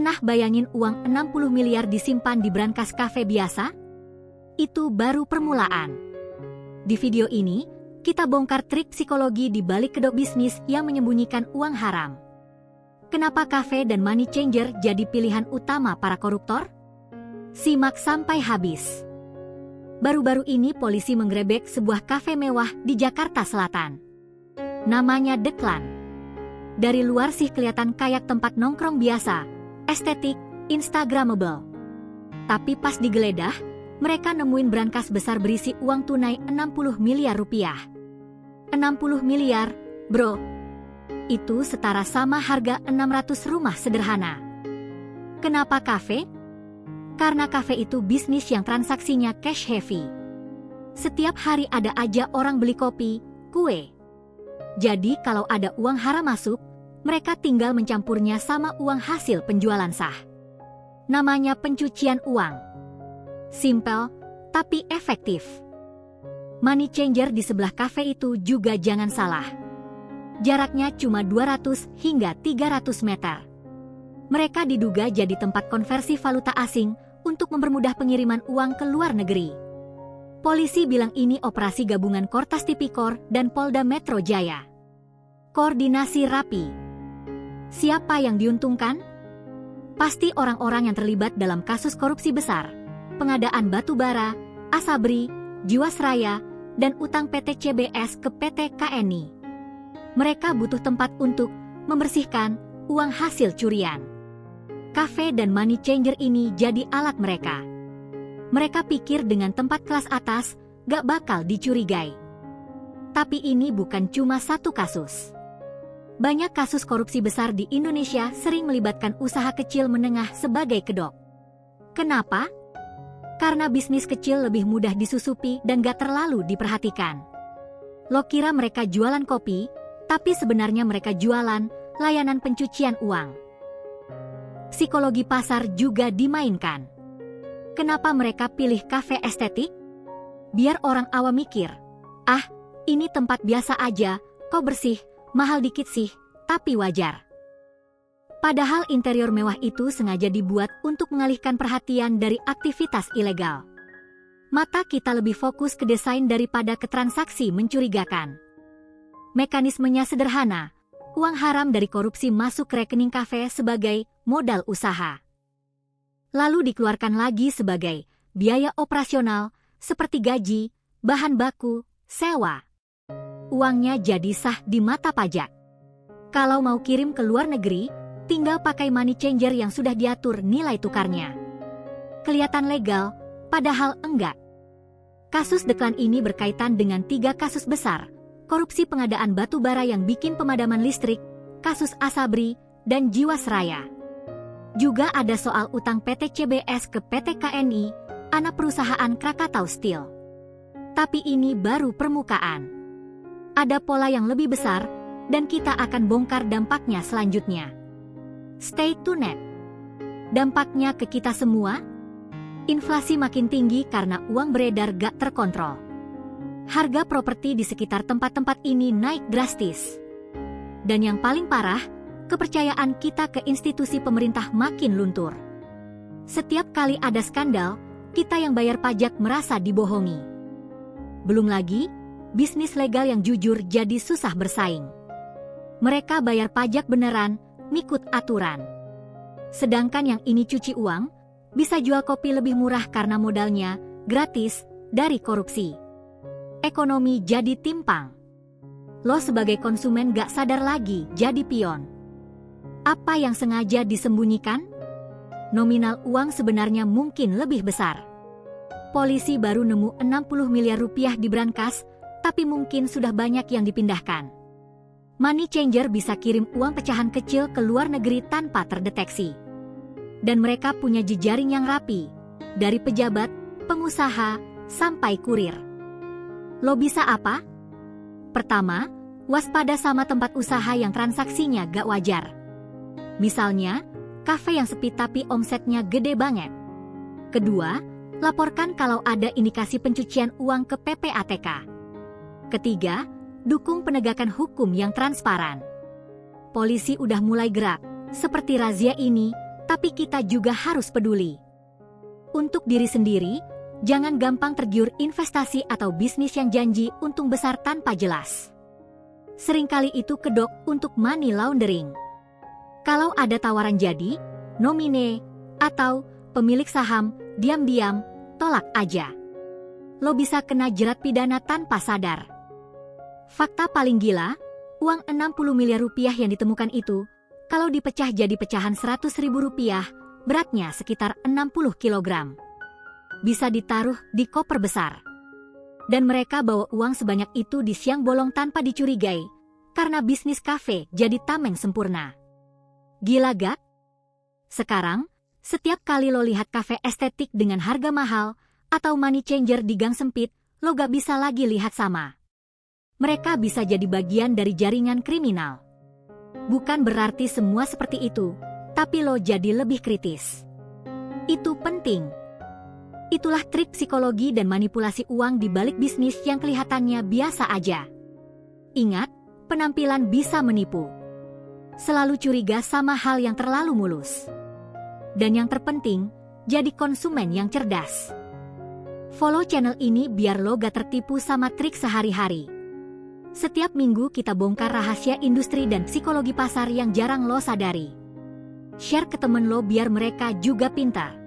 Pernah bayangin uang 60 miliar disimpan di brankas kafe biasa? Itu baru permulaan. Di video ini, kita bongkar trik psikologi di balik kedok bisnis yang menyembunyikan uang haram. Kenapa kafe dan money changer jadi pilihan utama para koruptor? Simak sampai habis. Baru-baru ini polisi menggerebek sebuah kafe mewah di Jakarta Selatan. Namanya The Clan. Dari luar sih kelihatan kayak tempat nongkrong biasa, estetik, instagramable. Tapi pas digeledah, mereka nemuin brankas besar berisi uang tunai 60 miliar rupiah. 60 miliar, bro. Itu setara sama harga 600 rumah sederhana. Kenapa kafe? Karena kafe itu bisnis yang transaksinya cash heavy. Setiap hari ada aja orang beli kopi, kue. Jadi kalau ada uang haram masuk, mereka tinggal mencampurnya sama uang hasil penjualan sah. Namanya pencucian uang. Simple, tapi efektif. Money changer di sebelah kafe itu juga jangan salah. Jaraknya cuma 200 hingga 300 meter. Mereka diduga jadi tempat konversi valuta asing untuk mempermudah pengiriman uang ke luar negeri. Polisi bilang ini operasi gabungan Kortas Tipikor dan Polda Metro Jaya. Koordinasi rapi. Siapa yang diuntungkan? Pasti orang-orang yang terlibat dalam kasus korupsi besar, pengadaan batu bara, Asabri, Jiwasraya, dan utang PT CBS ke PT KNI. Mereka butuh tempat untuk membersihkan uang hasil curian. Kafe dan money changer ini jadi alat mereka. Mereka pikir dengan tempat kelas atas gak bakal dicurigai. Tapi ini bukan cuma satu kasus. Banyak kasus korupsi besar di Indonesia sering melibatkan usaha kecil menengah sebagai kedok. Kenapa? Karena bisnis kecil lebih mudah disusupi dan gak terlalu diperhatikan. Lo kira mereka jualan kopi, tapi sebenarnya mereka jualan layanan pencucian uang. Psikologi pasar juga dimainkan. Kenapa mereka pilih kafe estetik? Biar orang awam mikir, ah, ini tempat biasa aja, kok bersih, mahal dikit sih, tapi wajar. Padahal interior mewah itu sengaja dibuat untuk mengalihkan perhatian dari aktivitas ilegal. Mata kita lebih fokus ke desain daripada ke transaksi mencurigakan. Mekanismenya sederhana, uang haram dari korupsi masuk ke rekening kafe sebagai modal usaha. Lalu dikeluarkan lagi sebagai biaya operasional seperti gaji, bahan baku, sewa. Uangnya jadi sah di mata pajak. Kalau mau kirim ke luar negeri, tinggal pakai money changer yang sudah diatur nilai tukarnya. Kelihatan legal, padahal enggak. Kasus The Clan ini berkaitan dengan 3 kasus besar, korupsi pengadaan batu bara yang bikin pemadaman listrik, kasus Asabri, dan Jiwasraya. Juga ada soal utang PT CBS ke PT KNI, anak perusahaan Krakatau Steel. Tapi ini baru permukaan. Ada pola yang lebih besar, dan kita akan bongkar dampaknya selanjutnya. Stay tuned. Dampaknya ke kita semua? Inflasi makin tinggi karena uang beredar gak terkontrol. Harga properti di sekitar tempat-tempat ini naik drastis. Dan yang paling parah, kepercayaan kita ke institusi pemerintah makin luntur. Setiap kali ada skandal, kita yang bayar pajak merasa dibohongi. Belum lagi, bisnis legal yang jujur jadi susah bersaing. Mereka bayar pajak beneran, ngikut aturan. Sedangkan yang ini cuci uang, bisa jual kopi lebih murah karena modalnya gratis dari korupsi. Ekonomi jadi timpang. Lo sebagai konsumen gak sadar lagi jadi pion. Apa yang sengaja disembunyikan? Nominal uang sebenarnya mungkin lebih besar. Polisi baru nemu 60 miliar rupiah di brankas, tapi mungkin sudah banyak yang dipindahkan. Money changer bisa kirim uang pecahan kecil ke luar negeri tanpa terdeteksi. Dan mereka punya jejaring yang rapi, dari pejabat, pengusaha, sampai kurir. Lo bisa apa? Pertama, waspada sama tempat usaha yang transaksinya gak wajar. Misalnya, kafe yang sepi tapi omsetnya gede banget. Kedua, laporkan kalau ada indikasi pencucian uang ke PPATK. Ketiga, dukung penegakan hukum yang transparan. Polisi udah mulai gerak, seperti razia ini, tapi kita juga harus peduli. Untuk diri sendiri, jangan gampang tergiur investasi atau bisnis yang janji untung besar tanpa jelas. Seringkali itu kedok untuk money laundering. Kalau ada tawaran jadi, nomine, atau pemilik saham, diam-diam, tolak aja. Lo bisa kena jerat pidana tanpa sadar. Fakta paling gila, uang 60 miliar rupiah yang ditemukan itu, kalau dipecah jadi pecahan 100 ribu rupiah, beratnya sekitar 60 kilogram. Bisa ditaruh di koper besar. Dan mereka bawa uang sebanyak itu di siang bolong tanpa dicurigai, karena bisnis kafe jadi tameng sempurna. Gila gak? Sekarang, setiap kali lo lihat kafe estetik dengan harga mahal, atau money changer di gang sempit, lo gak bisa lagi lihat sama. Mereka bisa jadi bagian dari jaringan kriminal. Bukan berarti semua seperti itu, tapi lo jadi lebih kritis. Itu penting. Itulah trik psikologi dan manipulasi uang di balik bisnis yang kelihatannya biasa aja. Ingat, penampilan bisa menipu. Selalu curiga sama hal yang terlalu mulus. Dan yang terpenting, jadi konsumen yang cerdas. Follow channel ini biar lo gak tertipu sama trik sehari-hari. Setiap minggu kita bongkar rahasia industri dan psikologi pasar yang jarang lo sadari. Share ke temen lo biar mereka juga pintar.